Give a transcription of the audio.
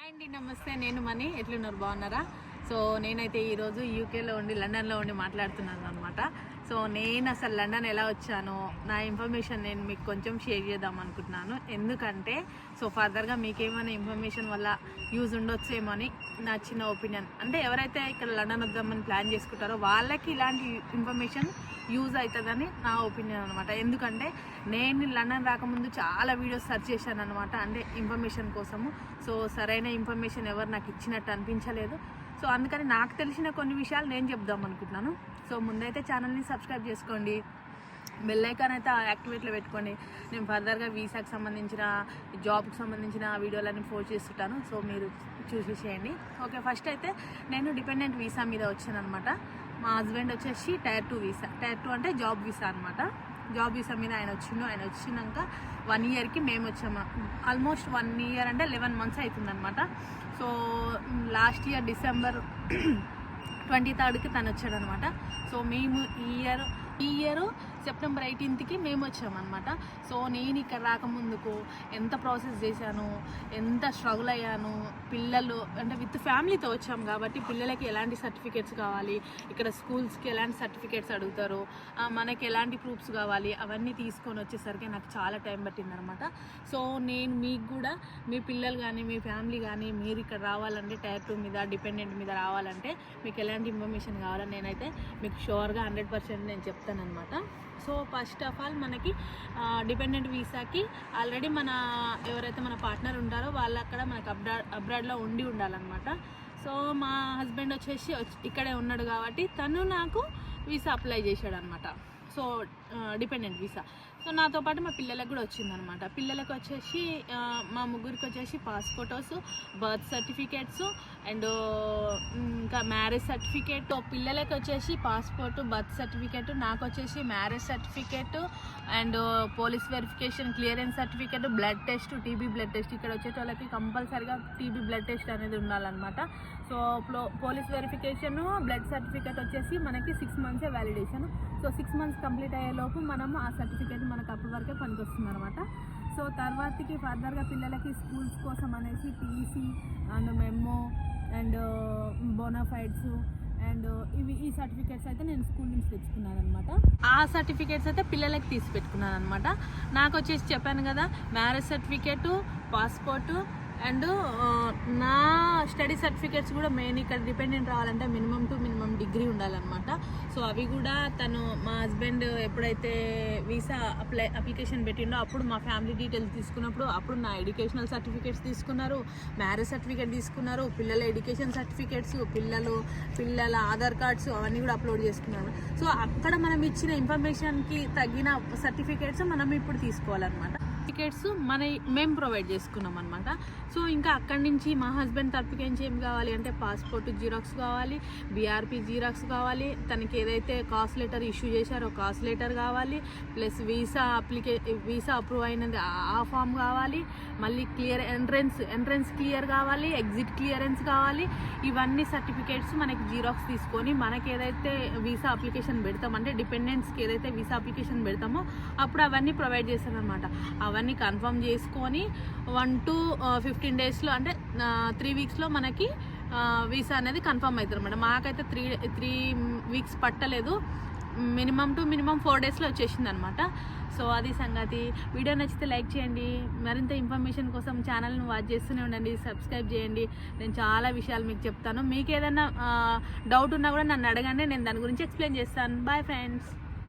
అండి నమస్తే, నేను మనీ. ఎట్లున్నారు, బాగున్నారా? సో నేనైతే ఈరోజు యూకేలో ఉండి లండన్లో ఉండి మాట్లాడుతున్నాను అనమాట. సో నేను అసలు లండన్ ఎలా వచ్చానో నా ఇన్ఫర్మేషన్ నేను మీకు కొంచెం షేర్ చేద్దాం అనుకుంటున్నాను. ఎందుకంటే సో ఫర్దర్గా మీకేమైనా ఇన్ఫర్మేషన్ వల్ల యూజ్ ఉండొచ్చేమో అని నా చిన్న ఒపీనియన్. అంటే ఎవరైతే ఇక్కడ లండన్ వద్దామని ప్లాన్ చేసుకుంటారో వాళ్ళకి ఇలాంటి ఇన్ఫర్మేషన్ యూజ్ అవుతుందని నా ఒపీనియన్ అనమాట. ఎందుకంటే నేను లండన్ రాకముందు చాలా వీడియోస్ సెర్చ్ చేశాను అనమాట, అంటే ఇన్ఫర్మేషన్ కోసము. సో సరైన ఇన్ఫర్మేషన్ ఎవరు నాకు ఇచ్చినట్టు అనిపించలేదు. సో అందుకని నాకు తెలిసిన కొన్ని విషయాలు నేను చెప్దాం అనుకుంటున్నాను. సో ముందైతే ఛానల్ని సబ్స్క్రైబ్ చేసుకోండి, బెల్ ఐకాన్ అయితే యాక్టివేట్లో పెట్టుకోండి. నేను ఫర్దర్గా వీసాకి సంబంధించిన జాబ్కి సంబంధించిన వీడియోలన్నీ పోస్ట్ చేస్తుంటాను. సో మీరు చూసేసేయండి. ఓకే, ఫస్ట్ అయితే నేను డిపెండెంట్ వీసా మీద వచ్చాను అనమాట. మా హస్బెండ్ వచ్చేసి టైర్ 2 వీసా. టైర్ 2 అంటే జాబ్ వీసా అనమాట. జాబ్ వీసా మీద ఆయన వచ్చినాక 1 ఇయర్కి మేము వచ్చాము. ఆల్మోస్ట్ 1 ఇయర్ అంటే 11 మంత్స్ అవుతుందన్నమాట. సో లాస్ట్ ఇయర్ డిసెంబర్ 23కి తను వచ్చాడనమాట. సో మేము ఈ ఇయర్ సెప్టెంబర్ 18కి మేము వచ్చామన్నమాట. సో నేను ఇక్కడ రాకముందుకు ఎంత ప్రాసెస్ చేశాను, ఎంత స్ట్రగుల్ అయ్యాను. పిల్లలు అంటే విత్ ఫ్యామిలీతో వచ్చాము కాబట్టి పిల్లలకి ఎలాంటి సర్టిఫికేట్స్ కావాలి, ఇక్కడ స్కూల్స్కి ఎలాంటి సర్టిఫికేట్స్ అడుగుతారు, మనకి ఎలాంటి ప్రూఫ్స్ కావాలి, అవన్నీ తీసుకొని వచ్చేసరికి నాకు చాలా టైం పట్టిందనమాట. సో నేను మీకు కూడా మీ పిల్లలు కానీ మీ ఫ్యామిలీ కానీ మీరు ఇక్కడ రావాలంటే టైర్ 2 మీద డిపెండెంట్ మీద రావాలంటే మీకు ఎలాంటి ఇన్ఫర్మేషన్ కావాలని నేనైతే మీకు షూర్గా 100% నేను చెప్తానమాట. సో ఫస్ట్ ఆఫ్ ఆల్ మనకి డిపెండెంట్ వీసాకి ఆల్రెడీ ఎవరైతే మన పార్ట్నర్ ఉంటారో వాళ్ళు అక్కడ మనకి అబ్రాడ్లో ఉండాలన్నమాట. సో మా హస్బెండ్ వచ్చేసి ఇక్కడే ఉన్నాడు కాబట్టి తను నాకు వీసా అప్లై చేశాడు అనమాట. So dependent visa. సో నాతో పాటు మా పిల్లలకు కూడా వచ్చిందనమాట. పిల్లలకు వచ్చేసి మా ముగ్గురికి వచ్చేసి పాస్పోర్టోస్, బర్త్ సర్టిఫికేట్స్ అండ్ ఇంకా మ్యారేజ్ సర్టిఫికేట్. పిల్లలకి వచ్చేసి పాస్పోర్ట్, బర్త్ సర్టిఫికేట్, నాకు వచ్చేసి marriage certificate and police verification clearance certificate, blood test, TB blood test. ఇక్కడ వచ్చే వాళ్ళకి కంపల్సరీగా టీబీ బ్లడ్ టెస్ట్ అనేది ఉండాలన్నమాట. So police verification, blood certificate వచ్చేసి మనకి 6 మంత్సే వ్యాలిడేషన్. సో 6 మంత్స్ కంప్లీట్ అయ్యేలోపు మనం ఆ సర్టిఫికేట్ మనకు అప్పటి వరకే పనికొస్తుంది అనమాట. సో తర్వాతకి ఫర్దర్గా పిల్లలకి స్కూల్స్ కోసం అనేసి TC and memo and bonafides and ఈ సర్టిఫికేట్స్ అయితే నేను స్కూల్ నుంచి తెచ్చుకున్నాను అనమాట. ఆ సర్టిఫికేట్స్ అయితే పిల్లలకి తీసి పెట్టుకున్నాను అనమాట. నాకు వచ్చేసి చెప్పాను కదా, మ్యారేజ్ సర్టిఫికేటు, పాస్పోర్టు అండ్ నా స్టడీ సర్టిఫికేట్స్ కూడా మెయిన్ ఇక్కడ డిపెండెంట్ రావాలంటే మినిమం డిగ్రీ ఉండాలన్నమాట. సో అవి కూడా మా హస్బెండ్ ఎప్పుడైతే వీసా అప్లికేషన్ పెట్టిండో అప్పుడు మా ఫ్యామిలీ డీటెయిల్స్ తీసుకున్నప్పుడు అప్పుడు నా ఎడ్యుకేషనల్ సర్టిఫికేట్స్ తీసుకున్నారు, మ్యారేజ్ సర్టిఫికేట్ తీసుకున్నారు, పిల్లల ఎడ్యుకేషన్ సర్టిఫికేట్స్, పిల్లల ఆధార్ కార్డ్స్ అవన్నీ కూడా అప్లోడ్ చేసుకున్నారు. సో అక్కడ మనం ఇచ్చిన ఇన్ఫర్మేషన్కి తగిన సర్టిఫికేట్స్ మనం ఇప్పుడు తీసుకోవాలన్నమాట. సర్టిఫికేట్స్ మేము ప్రొవైడ్ చేసుకున్నాం అనమాట. సో ఇంకా అక్కడి నుంచి మా హస్బెండ్ తరపుకి ఏం కావాలి అంటే పాస్పోర్ట్ జిరాక్స్ కావాలి, బీఆర్పీ జిరాక్స్ కావాలి, తనకి ఏదైతే కాస్ట్ లెటర్ ఇష్యూ చేశారో కాస్ట్ లెటర్ కావాలి, ప్లస్ వీసా అప్రూవ్ అయినది ఆ ఫామ్ కావాలి, మళ్ళీ ఎంట్రన్స్ క్లియర్ కావాలి, ఎగ్జిట్ క్లియరెన్స్ కావాలి. ఇవన్నీ సర్టిఫికేట్స్ మనకి జిరాక్స్ తీసుకొని మనకి ఏదైతే వీసా అప్లికేషన్ పెడతామంటే డిపెండెంట్స్కి ఏదైతే వీసా అప్లికేషన్ పెడతామో అప్పుడు అవన్నీ ప్రొవైడ్ చేస్తారనమాట. అవన్నీ కన్ఫర్మ్ చేసుకొని 1 to 15 డేస్లో అంటే 3 వీక్స్లో మనకి వీసా అనేది కన్ఫర్మ్ అవుతుంది అనమాట. మాకైతే 3 వీక్స్ పట్టలేదు, మినిమం 4 డేస్లో వచ్చేసింది అనమాట. సో అది సంగతి. వీడియో నచ్చితే లైక్ చేయండి, మరింత ఇన్ఫర్మేషన్ కోసం ఛానల్ని వాచ్ చేస్తూనే ఉండండి, సబ్స్క్రైబ్ చేయండి. నేను చాలా విషయాలు మీకు చెప్తాను. మీకు ఏదైనా డౌట్ ఉన్నా కూడా నన్ను అడగండి, నేను దాని గురించి ఎక్స్ప్లెయిన్ చేస్తాను. Bye friends.